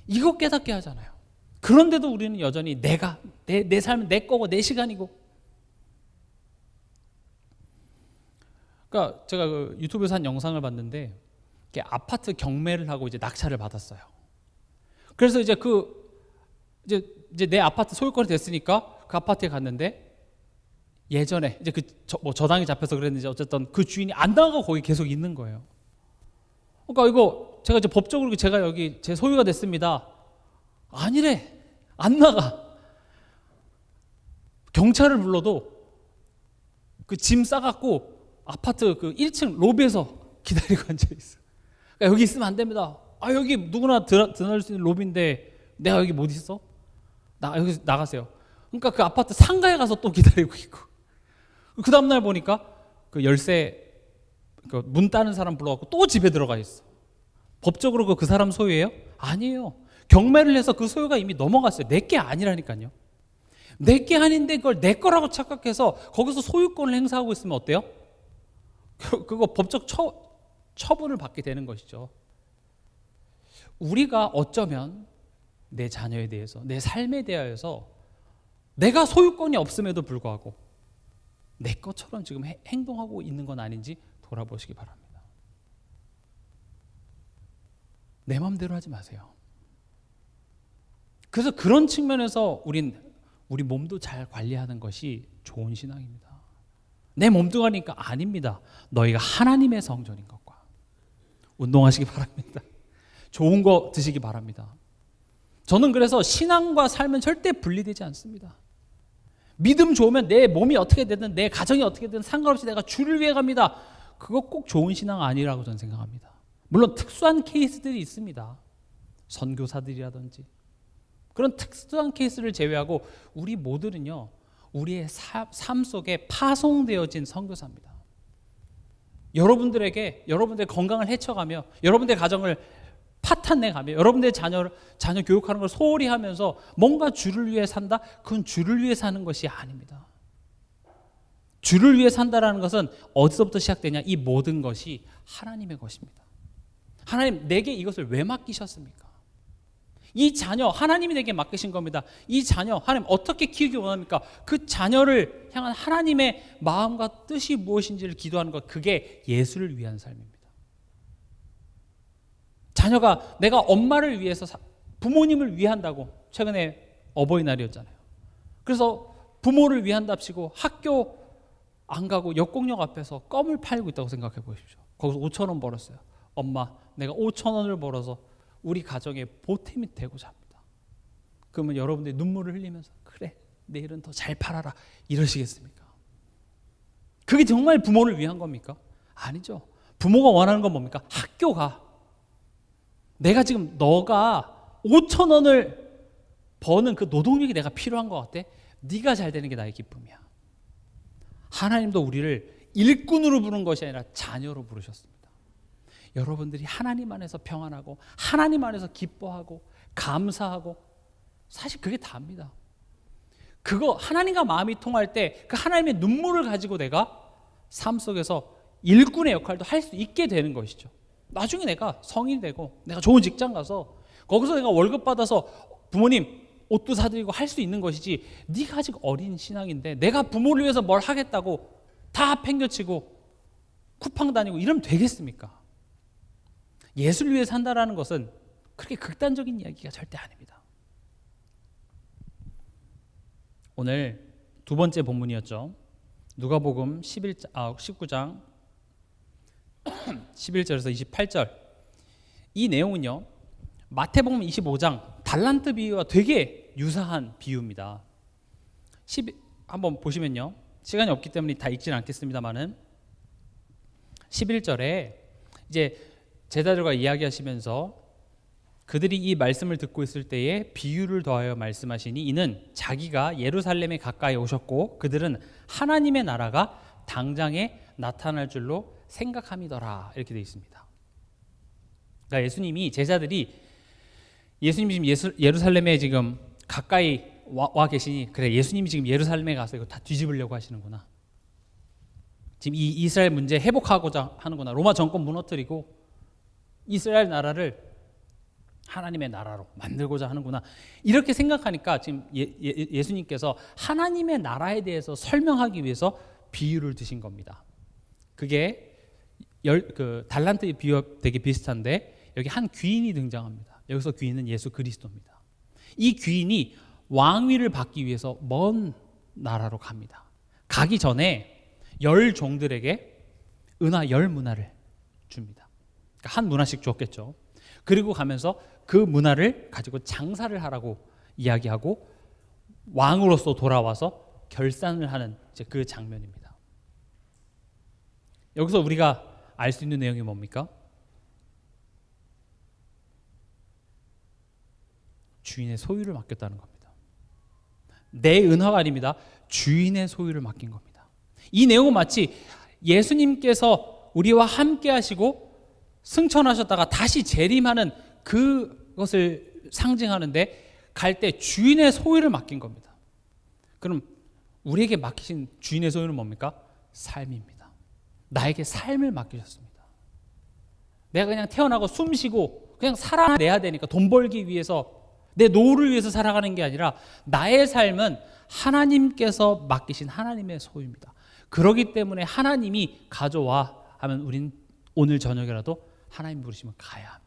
S1: 이거 깨닫게 하잖아요. 그런데도 우리는 여전히 내 삶은 내 거고 내 시간이고. 그러니까 제가 그 유튜브에서 한 영상을 봤는데 아파트 경매를 하고 이제 낙찰을 받았어요. 그래서 이제 이제 내 아파트 소유권이 됐으니까 그 아파트에 갔는데 예전에 이제 저당이 잡혀서 그랬는지 어쨌든 그 주인이 안 나가고 거기 계속 있는 거예요. 그러니까 이거 제가 이제 법적으로 제가 여기 제 소유가 됐습니다. 아니래. 안 나가. 경찰을 불러도 그 짐 싸갖고 아파트 그 1층 로비에서 기다리고 앉아 있어. 그러니까 여기 있으면 안 됩니다. 여기 누구나 드나들 수 있는 로비인데 내가 여기 못 있어? 여기서 나가세요. 그러니까 그 아파트 상가에 가서 또 기다리고 있고, 그 다음날 보니까 그 열쇠 그 문 따는 사람 불러갖고 또 집에 들어가 있어. 법적으로 그 사람 소유예요? 아니에요. 경매를 해서 그 소유가 이미 넘어갔어요. 내 게 아니라니까요. 내 게 아닌데 그걸 내 거라고 착각해서 거기서 소유권을 행사하고 있으면 어때요? 그거 법적 처분을 받게 되는 것이죠. 우리가 어쩌면 내 자녀에 대해서, 내 삶에 대하여서 내가 소유권이 없음에도 불구하고 내 것처럼 지금 행동하고 있는 건 아닌지 돌아보시기 바랍니다. 내 마음대로 하지 마세요. 그래서 그런 측면에서 우리 몸도 잘 관리하는 것이 좋은 신앙입니다. 내 몸뚱아리니까 아닙니다. 너희가 하나님의 성전인 것과. 운동하시기 바랍니다. 좋은 거 드시기 바랍니다. 저는 그래서 신앙과 삶은 절대 분리되지 않습니다. 믿음 좋으면 내 몸이 어떻게 되든 내 가정이 어떻게 되든 상관없이 내가 주를 위해 갑니다. 그거 꼭 좋은 신앙 아니라고 저는 생각합니다. 물론 특수한 케이스들이 있습니다. 선교사들이라든지 그런 특수한 케이스를 제외하고 우리 모두는요, 우리의 삶 속에 파송되어진 선교사입니다. 여러분들의 건강을 해쳐가며 여러분들의 가정을 파탄내가며 여러분들의 자녀 교육하는 걸 소홀히 하면서 뭔가 주를 위해 산다? 그건 주를 위해 사는 것이 아닙니다. 주를 위해 산다라는 것은 어디서부터 시작되냐? 이 모든 것이 하나님의 것입니다. 하나님, 내게 이것을 왜 맡기셨습니까? 이 자녀 하나님이 내게 맡기신 겁니다. 이 자녀 하나님 어떻게 키우기 원합니까? 그 자녀를 향한 하나님의 마음과 뜻이 무엇인지를 기도하는 것, 그게 예수를 위한 삶입니다. 자녀가 내가 엄마를 위해서 부모님을 위한다고, 최근에 어버이날이었잖아요. 그래서 부모를 위한답시고 학교 안 가고 역공역 앞에서 껌을 팔고 있다고 생각해 보십시오. 거기서 5,000원 벌었어요. 엄마, 내가 5,000원을 벌어서 우리 가정에 보탬이 되고자 합니다. 그러면 여러분들이 눈물을 흘리면서 그래, 내일은 더 잘 팔아라 이러시겠습니까? 그게 정말 부모를 위한 겁니까? 아니죠. 부모가 원하는 건 뭡니까? 학교가, 내가 지금 너가 5,000원을 버는 그 노동력이 내가 필요한 것 같아? 네가 잘 되는 게 나의 기쁨이야. 하나님도 우리를 일꾼으로 부른 것이 아니라 자녀로 부르셨습니다. 여러분들이 하나님 안에서 평안하고 하나님 안에서 기뻐하고 감사하고, 사실 그게 다입니다. 그거 하나님과 마음이 통할 때 그 하나님의 눈물을 가지고 내가 삶 속에서 일꾼의 역할도 할 수 있게 되는 것이죠. 나중에 내가 성인이 되고 내가 좋은 직장 가서 거기서 내가 월급 받아서 부모님 옷도 사드리고 할 수 있는 것이지, 네가 아직 어린 신앙인데 내가 부모를 위해서 뭘 하겠다고 다 팽겨치고 쿠팡 다니고 이러면 되겠습니까? 예수를 위해 산다라는 것은 그렇게 극단적인 이야기가 절대 아닙니다. 오늘 두 번째 본문이었죠. 누가복음 19장 11절에서 28절. 이 내용은요, 마태복음 25장 달란트 비유와 되게 유사한 비유입니다. 한번 보시면요, 시간이 없기 때문에 다 읽지는 않겠습니다만은 11절에 이제 제자들과 이야기하시면서 그들이 이 말씀을 듣고 있을 때에 비유를 더하여 말씀하시니 이는 자기가 예루살렘에 가까이 오셨고 그들은 하나님의 나라가 당장에 나타날 줄로 생각함이더라, 이렇게 되어 있습니다. 그러니까 제자들이 예수님이 지금 예루살렘에 지금 가까이 와 계시니, 그래, 예수님이 지금 예루살렘에 가서 이거 다 뒤집으려고 하시는구나, 지금 이 이스라엘 문제 회복하고자 하는구나, 로마 정권 무너뜨리고 이스라엘 나라를 하나님의 나라로 만들고자 하는구나, 이렇게 생각하니까 지금 예수님께서 하나님의 나라에 대해서 설명하기 위해서 비유를 드신 겁니다. 그게 달란트 비유와 되게 비슷한데 여기 한 귀인이 등장합니다. 여기서 귀인은 예수 그리스도입니다. 이 귀인이 왕위를 받기 위해서 먼 나라로 갑니다. 가기 전에 10 종들에게 은하 10 문화를 줍니다. 그러니까 한 문화씩 줬겠죠. 그리고 가면서 그 문화를 가지고 장사를 하라고 이야기하고 왕으로서 돌아와서 결산을 하는 이제 그 장면입니다. 여기서 우리가 알 수 있는 내용이 뭡니까? 주인의 소유를 맡겼다는 겁니다. 내 은화가 아닙니다. 주인의 소유를 맡긴 겁니다. 이 내용은 마치 예수님께서 우리와 함께 하시고 승천하셨다가 다시 재림하는 그것을 상징하는데 갈 때 주인의 소유를 맡긴 겁니다. 그럼 우리에게 맡기신 주인의 소유는 뭡니까? 삶입니다. 나에게 삶을 맡기셨습니다. 내가 그냥 태어나고 숨 쉬고 그냥 살아내야 되니까 돈 벌기 위해서 내 노후를 위해서 살아가는 게 아니라 나의 삶은 하나님께서 맡기신 하나님의 소유입니다. 그렇기 때문에 하나님이 가져와 하면 우린 오늘 저녁이라도 하나님 부르시면 가야 합니다.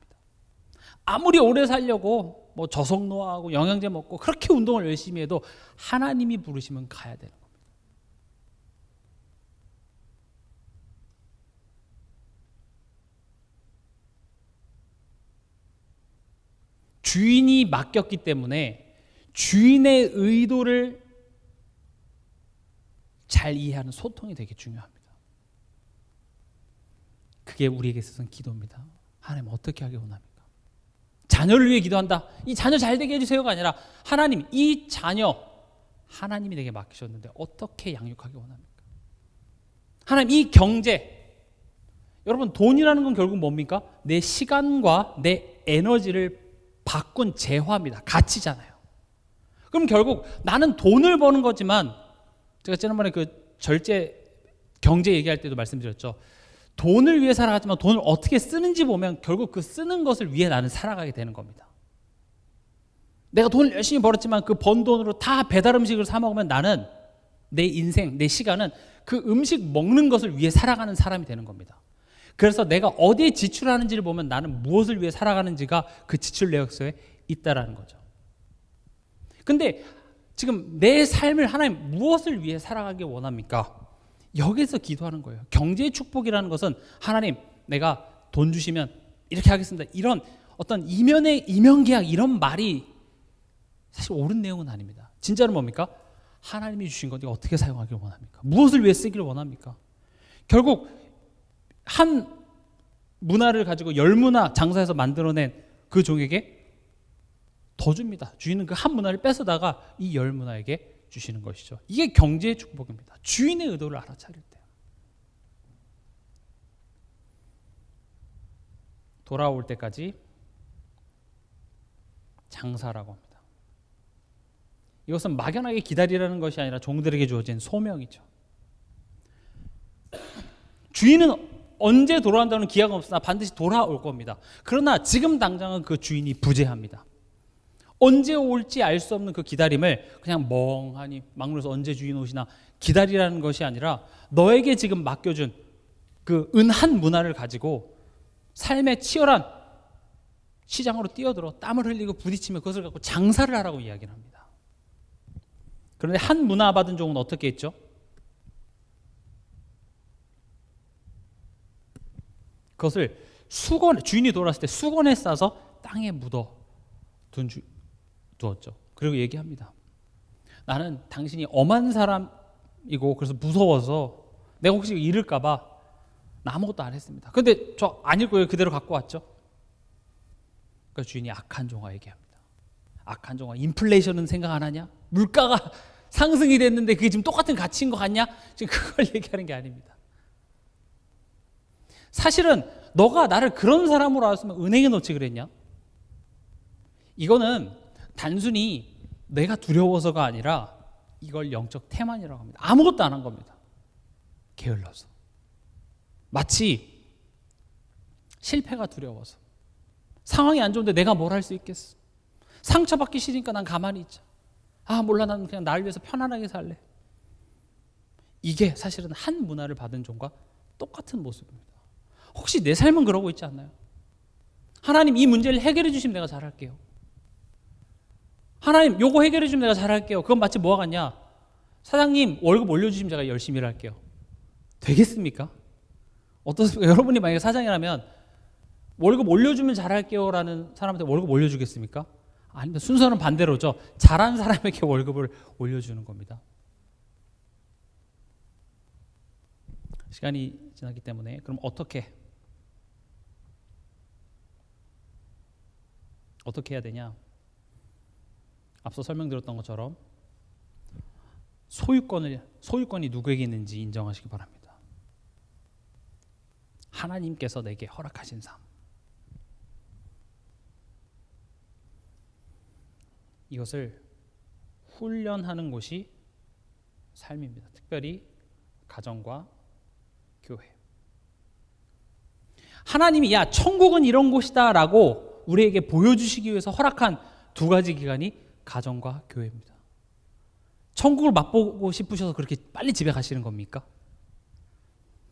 S1: 아무리 오래 살려고 뭐 저속노화하고 영양제 먹고 그렇게 운동을 열심히 해도 하나님이 부르시면 가야 되는 겁니다. 주인이 맡겼기 때문에 주인의 의도를 잘 이해하는 소통이 되게 중요합니다. 그게 우리에게 있어서는 기도입니다. 하나님 어떻게 하길 원합니까? 자녀를 위해 기도한다. 이 자녀 잘 되게 해주세요가 아니라 하나님 이 자녀 하나님이 내게 맡기셨는데 어떻게 양육하길 원합니까? 하나님 이 경제, 여러분 돈이라는 건 결국 뭡니까? 내 시간과 내 에너지를 바꾼 재화입니다. 가치잖아요. 그럼 결국 나는 돈을 버는 거지만 제가 지난번에 그 절제 경제 얘기할 때도 말씀드렸죠. 돈을 위해 살아가지만 돈을 어떻게 쓰는지 보면 결국 그 쓰는 것을 위해 나는 살아가게 되는 겁니다. 내가 돈을 열심히 벌었지만 그 번 돈으로 다 배달 음식을 사 먹으면 나는 내 인생, 내 시간은 그 음식 먹는 것을 위해 살아가는 사람이 되는 겁니다. 그래서 내가 어디에 지출하는지를 보면 나는 무엇을 위해 살아가는지가 그 지출 내역서에 있다라는 거죠. 근데 지금 내 삶을 하나님 무엇을 위해 살아가길 원합니까? 여기서 기도하는 거예요. 경제의 축복이라는 것은 하나님 내가 돈 주시면 이렇게 하겠습니다. 이런 어떤 이면의 이면계약 이런 말이 사실 옳은 내용은 아닙니다. 진짜로 뭡니까? 하나님이 주신 것 어떻게 사용하길 원합니까? 무엇을 위해 쓰기를 원합니까? 결국 한 문화를 가지고 열 문화 장사해서 만들어낸 그 종에게 더 줍니다. 주인은 그 한 문화를 뺏어다가 이 열 문화에게 주시는 것이죠. 이게 경제의 축복입니다. 주인의 의도를 알아차릴 때. 돌아올 때까지 장사라고 합니다. 이것은 막연하게 기다리라는 것이 아니라 종들에게 주어진 소명이죠. 주인은 언제 돌아온다는 기약은 없으나 반드시 돌아올 겁니다. 그러나 지금 당장은 그 주인이 부재합니다. 언제 올지 알 수 없는 그 기다림을 그냥 멍하니 막물어서 언제 주인 오시나 기다리라는 것이 아니라 너에게 지금 맡겨준 그 은한 문화를 가지고 삶의 치열한 시장으로 뛰어들어 땀을 흘리고 부딪히며 그것을 갖고 장사를 하라고 이야기를 합니다. 그런데 한 문화 받은 종은 어떻게 했죠? 그것을 주인이 돌아왔을 때 수건에 싸서 땅에 묻어 두었죠. 그리고 얘기합니다. 나는 당신이 엄한 사람이고 그래서 무서워서 내가 혹시 잃을까 봐 아무것도 안 했습니다. 근데 저 안 읽고요. 그대로 갖고 왔죠. 그러니까 주인이 악한 종아 얘기합니다. 악한 종아 인플레이션은 생각 안 하냐? 물가가 상승이 됐는데 그게 지금 똑같은 가치인 것 같냐? 지금 그걸 얘기하는 게 아닙니다. 사실은 너가 나를 그런 사람으로 알았으면 은행에 넣지 그랬냐? 이거는 단순히 내가 두려워서가 아니라 이걸 영적 태만이라고 합니다. 아무것도 안 한 겁니다. 게을러서. 마치 실패가 두려워서. 상황이 안 좋은데 내가 뭘 할 수 있겠어. 상처받기 싫으니까 난 가만히 있자. 아 몰라 난 그냥 나를 위해서 편안하게 살래. 이게 사실은 한 문화를 받은 종과 똑같은 모습입니다. 혹시 내 삶은 그러고 있지 않나요? 하나님 이 문제를 해결해 주시면 내가 잘할게요. 하나님 요거 해결해 주면 내가 잘할게요. 그건 마치 뭐와 같냐? 사장님 월급 올려주시면 제가 열심히 일할게요. 되겠습니까? 어떻습니까? 여러분이 만약에 사장이라면 월급 올려주면 잘할게요 라는 사람한테 월급 올려주겠습니까? 아닙니다. 순서는 반대로죠. 잘한 사람에게 월급을 올려주는 겁니다. 시간이 지났기 때문에 그럼 어떻게 해야 되냐? 앞서 설명드렸던 것처럼 소유권이 누구에게 있는지 인정하시기 바랍니다. 하나님께서 내게 허락하신 삶. 이것을 훈련하는 곳이 삶입니다. 특별히 가정과 교회. 하나님이 야 천국은 이런 곳이다 라고 우리에게 보여주시기 위해서 허락한 두 가지 기관이 가정과 교회입니다. 천국을 맛보고 싶으셔서 그렇게 빨리 집에 가시는 겁니까?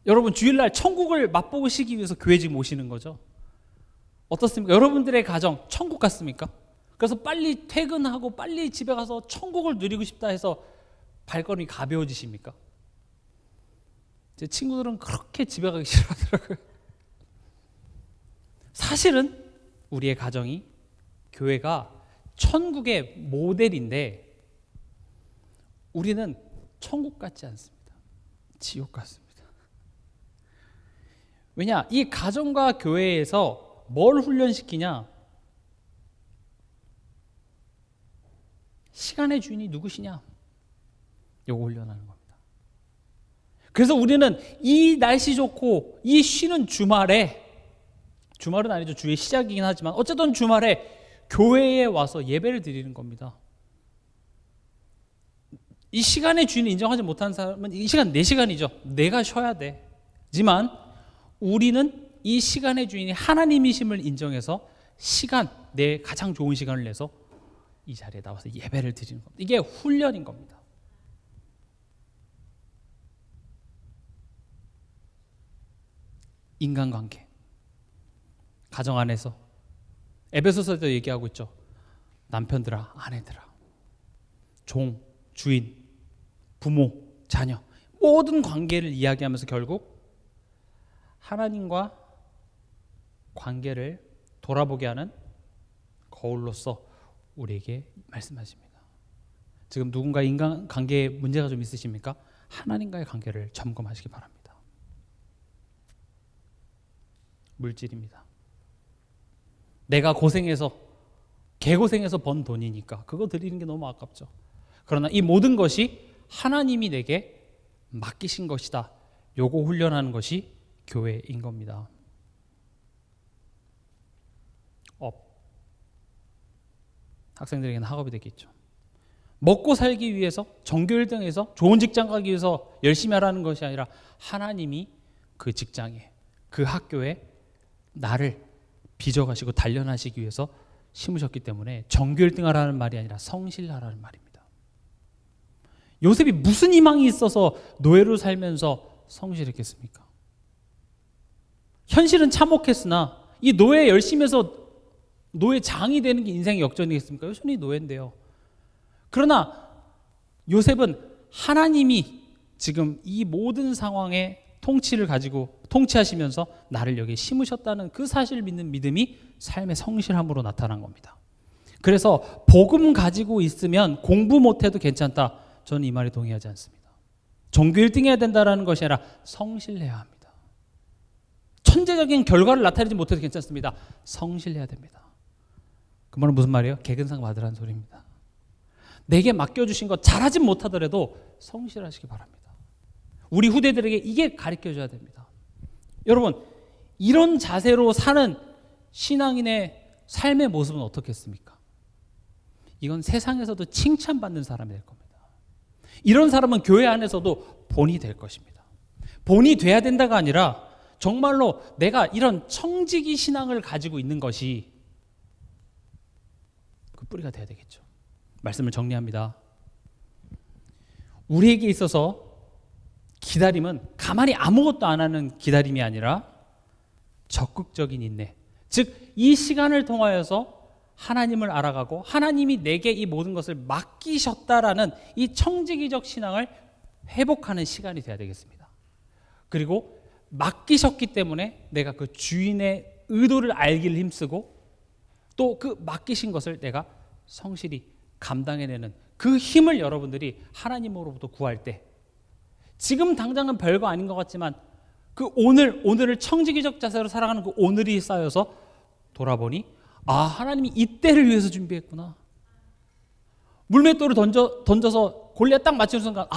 S1: 여러분 주일날 천국을 맛보시기 위해서 교회 지금 오시는 거죠? 어떻습니까? 여러분들의 가정 천국 같습니까? 그래서 빨리 퇴근하고 빨리 집에 가서 천국을 누리고 싶다 해서 발걸음이 가벼워지십니까? 제 친구들은 그렇게 집에 가기 싫어하더라고요. 사실은 우리의 가정이 교회가 천국의 모델인데 우리는 천국 같지 않습니다. 지옥 같습니다. 왜냐? 이 가정과 교회에서 뭘 훈련시키냐? 시간의 주인이 누구시냐? 요거 훈련하는 겁니다. 그래서 우리는 이 날씨 좋고 이 쉬는 주말은 아니죠. 주의 시작이긴 하지만 어쨌든 주말에 교회에 와서 예배를 드리는 겁니다. 이 시간의 주인을 인정하지 못하는 사람은 이 시간 내 시간이죠. 내가 쉬어야 돼. 하지만 우리는 이 시간의 주인이 하나님이심을 인정해서 내 가장 좋은 시간을 내서 이 자리에 나와서 예배를 드리는 겁니다. 이게 훈련인 겁니다. 인간관계, 가정 안에서 에베소서에도 얘기하고 있죠. 남편들아, 아내들아, 종, 주인, 부모, 자녀 모든 관계를 이야기하면서 결국 하나님과 관계를 돌아보게 하는 거울로서 우리에게 말씀하십니다. 지금 누군가 인간관계에 문제가 좀 있으십니까? 하나님과의 관계를 점검하시기 바랍니다. 물질입니다. 내가 개고생해서 번 돈이니까 그거 드리는 게 너무 아깝죠. 그러나 이 모든 것이 하나님이 내게 맡기신 것이다. 요거 훈련하는 것이 교회인 겁니다. 학생들에게는 학업이 되겠죠. 먹고 살기 위해서 전교 1등에서 좋은 직장 가기 위해서 열심히 하라는 것이 아니라 하나님이 그 직장에 그 학교에 나를 빚어가시고 단련하시기 위해서 심으셨기 때문에 전교 1등 하라는 말이 아니라 성실하라는 말입니다. 요셉이 무슨 희망이 있어서 노예로 살면서 성실했겠습니까? 현실은 참혹했으나 이 노예 열심히 해서 노예장이 되는 게 인생의 역전이겠습니까? 여전히 노예인데요. 그러나 요셉은 하나님이 지금 이 모든 상황의 통치를 가지고 통치하시면서 나를 여기에 심으셨다는 그 사실을 믿는 믿음이 삶의 성실함으로 나타난 겁니다. 그래서 복음 가지고 있으면 공부 못해도 괜찮다. 저는 이 말에 동의하지 않습니다. 전교 1등 해야 된다는 것이 아니라 성실해야 합니다. 천재적인 결과를 나타내지 못해도 괜찮습니다. 성실해야 됩니다. 그 말은 무슨 말이에요? 개근상 받으라는 소리입니다. 내게 맡겨주신 것 잘하진 못하더라도 성실하시기 바랍니다. 우리 후대들에게 이게 가르쳐줘야 됩니다. 여러분, 이런 자세로 사는 신앙인의 삶의 모습은 어떻겠습니까? 이건 세상에서도 칭찬받는 사람이 될 겁니다. 이런 사람은 교회 안에서도 본이 될 것입니다. 본이 돼야 된다가 아니라 정말로 내가 이런 청지기 신앙을 가지고 있는 것이 그 뿌리가 돼야 되겠죠. 말씀을 정리합니다. 우리에게 있어서 기다림은 가만히 아무것도 안 하는 기다림이 아니라 적극적인 인내. 즉, 이 시간을 통하여서 하나님을 알아가고 하나님이 내게 이 모든 것을 맡기셨다라는 이 청지기적 신앙을 회복하는 시간이 돼야 되겠습니다. 그리고 맡기셨기 때문에 내가 그 주인의 의도를 알기를 힘쓰고 또 그 맡기신 것을 내가 성실히 감당해내는 그 힘을 여러분들이 하나님으로부터 구할 때 지금 당장은 별거 아닌 것 같지만 그 오늘을 청지기적 자세로 살아가는 그 오늘이 쌓여서 돌아보니 하나님이 이때를 위해서 준비했구나. 물맷돌을 던져서 골리앗 딱 맞추는 순간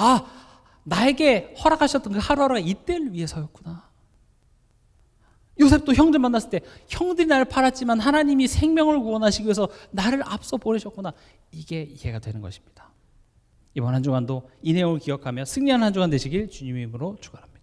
S1: 나에게 허락하셨던 그 하루하루가 이때를 위해서였구나. 요셉도 형들 만났을 때 형들이 나를 팔았지만 하나님이 생명을 구원하시기 위해서 나를 앞서 보내셨구나. 이게 이해가 되는 것입니다. 이번 한 주간도 이 내용을 기억하며 승리하는 한 주간 되시길 주님의 이름으로 축원합니다.